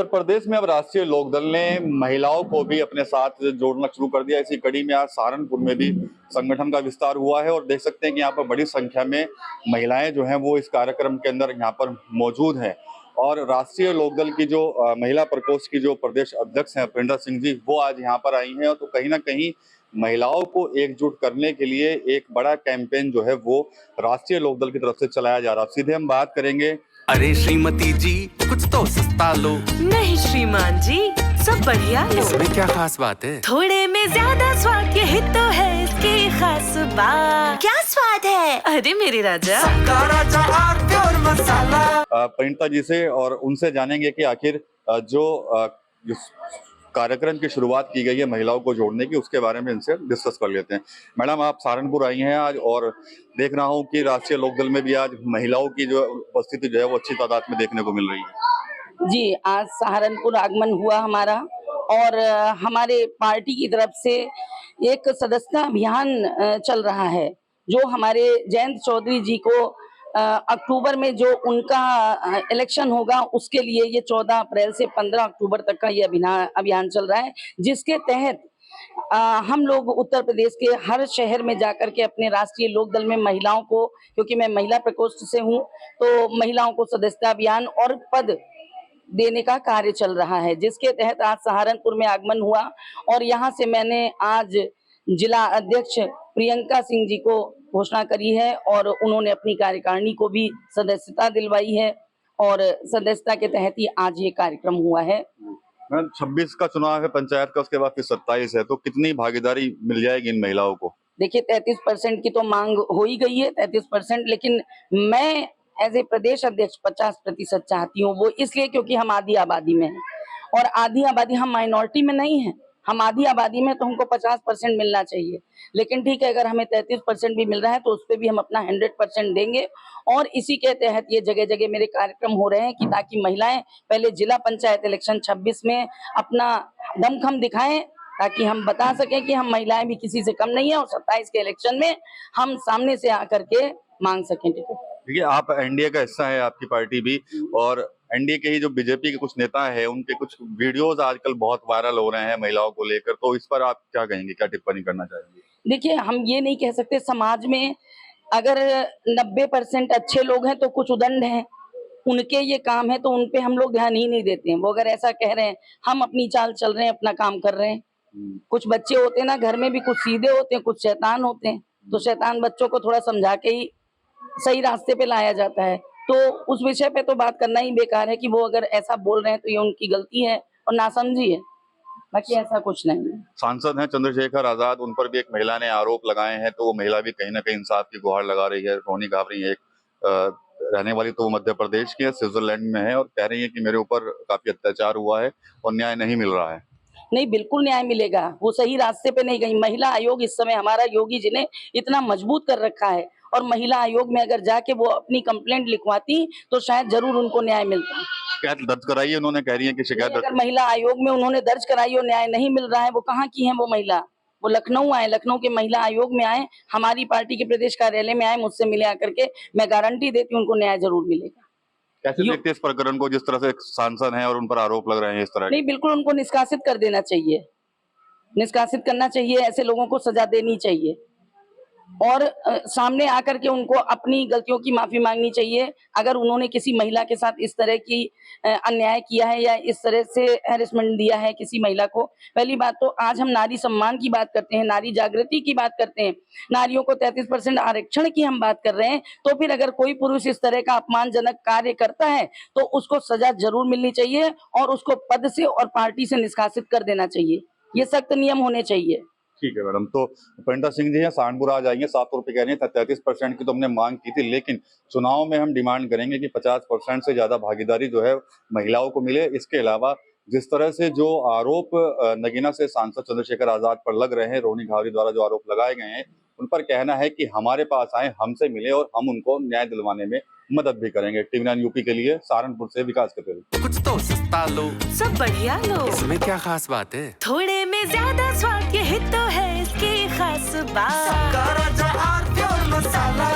उत्तर प्रदेश में अब राष्ट्रीय लोकदल ने महिलाओं को भी अपने साथ जोड़ना शुरू कर दिया। इसी कड़ी में आज सहारनपुर में भी संगठन का विस्तार हुआ है और देख सकते हैं कि यहाँ पर बड़ी संख्या में महिलाएं जो हैं वो इस कार्यक्रम के अंदर यहाँ पर मौजूद हैं। और राष्ट्रीय लोकदल की जो महिला प्रकोष्ठ की जो प्रदेश अध्यक्ष हैं परिंदा सिंह जी, वो आज यहाँ पर आई हैं। तो कहीं ना कहीं महिलाओं को एकजुट करने के लिए एक बड़ा कैंपेन जो है वो राष्ट्रीय लोकदल की तरफ से चलाया जा रहा है। सीधे हम बात करेंगे। अरे श्रीमती जी, कुछ तो सस्ता लो। नहीं श्रीमान जी, सब बढ़िया लो। इसमें क्या खास बात है? थोड़े में ज्यादा स्वाद, यही तो है इसकी खास बात। क्या स्वाद है? अरे मेरे राजा, राजा प्योर मसाला। परिणीता जी से और उनसे जानेंगे कि आखिर जो कार्यक्रम की शुरुआत की गई है महिलाओं को जोड़ने की, उसके बारे में इनसे डिस्कस कर लेते हैं। मैडम, आप सहारनपुर आई हैं आज और देख रहा हूं कि राष्ट्रीय लोकदल में भी आज महिलाओं की जो उपस्थिति जो है वो अच्छी तादाद में देखने को मिल रही है। जी, आज सहारनपुर आगमन हुआ हमारा और हमारे पार्टी की तरफ से एक सदस्यता अभियान चल रहा है जो हमारे जयंत चौधरी जी को अक्टूबर में जो उनका इलेक्शन होगा उसके लिए ये 14 अप्रैल से 15 अक्टूबर तक का ये अभियान चल रहा है, जिसके तहत हम लोग उत्तर प्रदेश के हर शहर में जाकर के अपने राष्ट्रीय लोकदल में महिलाओं को, क्योंकि मैं महिला प्रकोष्ठ से हूँ, तो महिलाओं को सदस्यता अभियान और पद देने का कार्य चल रहा है, जिसके तहत आज सहारनपुर में आगमन हुआ। और यहाँ से मैंने आज जिला अध्यक्ष प्रियंका सिंह जी को घोषणा करी है और उन्होंने अपनी कार्यकारिणी को भी सदस्यता दिलवाई है और सदस्यता के तहत ही आज ये कार्यक्रम हुआ है। 26 का चुनाव है पंचायत का, उसके बाद फिर 27 है, तो कितनी भागीदारी मिल जाएगी इन महिलाओं को? देखिए, 33% की तो मांग हो ही गई है, 33%, लेकिन मैं एज ए प्रदेश अध्यक्ष 50% चाहती हूँ। वो इसलिए क्योंकि हम आधी आबादी में हैं और आधी आबादी, हम माइनॉरिटी में नहीं है, हम आधी आबादी में, तो हमको 50% मिलना चाहिए। लेकिन ठीक है, अगर हमें 33% भी मिल रहा है तो उस पर भी हम अपना 100% देंगे। और इसी के तहत ये जगह जगह मेरे कार्यक्रम हो रहे हैं कि ताकि महिलाएं पहले जिला पंचायत इलेक्शन 26 में अपना दमखम दिखाएं, ताकि हम बता सकें कि हम महिलाएं भी किसी से कम नहीं है और 27 के इलेक्शन में हम सामने से आकर के मांग सकें टिकट। देखिए, आप एनडीए का हिस्सा है, आपकी पार्टी भी, और एनडीए के ही जो बीजेपी के कुछ नेता हैं उनके कुछ वीडियोस आजकल बहुत वायरल हो रहे हैं महिलाओं को लेकर, तो इस पर आप क्या कहेंगे, क्या टिप्पणी करना चाहेंगे? देखिए, हम ये नहीं कह सकते, समाज में अगर 90% अच्छे लोग हैं तो कुछ उदंड हैं, उनके ये काम है तो उनपे हम लोग ध्यान ही नहीं देते हैं। वो अगर ऐसा कह रहे हैं, हम अपनी चाल चल रहे हैं, अपना काम कर रहे हैं। कुछ बच्चे होते हैं ना घर में भी, कुछ सीधे होते हैं, कुछ शैतान होते हैं, तो शैतान बच्चों को थोड़ा समझा के ही सही रास्ते पे लाया जाता है। तो उस विषय पे तो बात करना ही बेकार है कि वो अगर ऐसा बोल रहे हैं तो ये उनकी गलती है और नासमझी है, बाकी ऐसा कुछ नहीं है। सांसद हैं चंद्रशेखर आजाद, उन पर भी एक महिला ने आरोप लगाए हैं, तो वो महिला भी कहीं ना कहीं इंसाफ की गुहार लगा रही है। रोनी गावरी एक रहने वाली तो वो मध्य प्रदेश की है, स्विट्जरलैंड में है, और कह रही है कि मेरे ऊपर काफी अत्याचार हुआ है और न्याय नहीं मिल रहा है। नहीं, बिल्कुल न्याय मिलेगा, वो सही रास्ते पे नहीं गई। महिला आयोग इस समय हमारा योगी जी ने इतना मजबूत कर रखा है और महिला आयोग में अगर जाके वो अपनी कंप्लेंट लिखवाती तो शायद जरूर उनको न्याय मिलता। शिकायत दर्ज कराई है उन्होंने, कह रही है कि शिकायत अगर महिला आयोग में उन्होंने दर्ज कराई और न्याय नहीं मिल रहा है, वो कहाँ की है वो महिला? वो लखनऊ आए, लखनऊ के महिला आयोग में आए, हमारी पार्टी के प्रदेश कार्यालय में आए, मुझसे मिले आकर के, मैं गारंटी देती हूँ उनको न्याय जरूर मिलेगा। कैसे देखते हैं इस प्रकरण को, जिस तरह से सांसद हैं और उन पर आरोप लग रहे हैं इस तरह? नहीं, बिल्कुल उनको निष्कासित कर देना चाहिए, निष्कासित करना चाहिए, ऐसे लोगों को सजा देनी चाहिए और सामने आकर के उनको अपनी गलतियों की माफी मांगनी चाहिए। अगर उन्होंने किसी महिला के साथ इस तरह की अन्याय किया है या इस तरह से हैरेसमेंट दिया है किसी महिला को, पहली बात तो आज हम नारी सम्मान की बात करते हैं, नारी जागृति की बात करते हैं, नारियों को 33% आरक्षण की हम बात कर रहे हैं, तो फिर अगर कोई पुरुष इस तरह का अपमानजनक कार्य करता है तो उसको सजा जरूर मिलनी चाहिए और उसको पद से और पार्टी से निष्कासित कर देना चाहिए। ये सख्त नियम होने चाहिए। ठीक है मैडम, तो परिणीता सिंह जी हैं, सहारनपुर आ जाएंगे, साफ तौर पे कह रही हैं 33% की तो हमने मांग की थी, लेकिन चुनाव में हम डिमांड करेंगे कि 50% से ज्यादा भागीदारी जो है महिलाओं को मिले। इसके अलावा जिस तरह से जो आरोप नगीना से सांसद चंद्रशेखर आजाद पर लग रहे हैं, रोनी गावरी द्वारा जो आरोप लगाए गए हैं, उन पर कहना है कि हमारे पास आए, हमसे मिले और हम उनको न्याय दिलवाने में मदद भी करेंगे। टीवी9 यूपी के लिए सहारनपुर से विकास कपेल। कुछ तो सस्ता लो। सब बढ़िया लो। इसमें क्या खास बात है? थोड़े में ज्यादा स्वाद, यही तो है इसकी खास बात। राजा प्योर मसाला।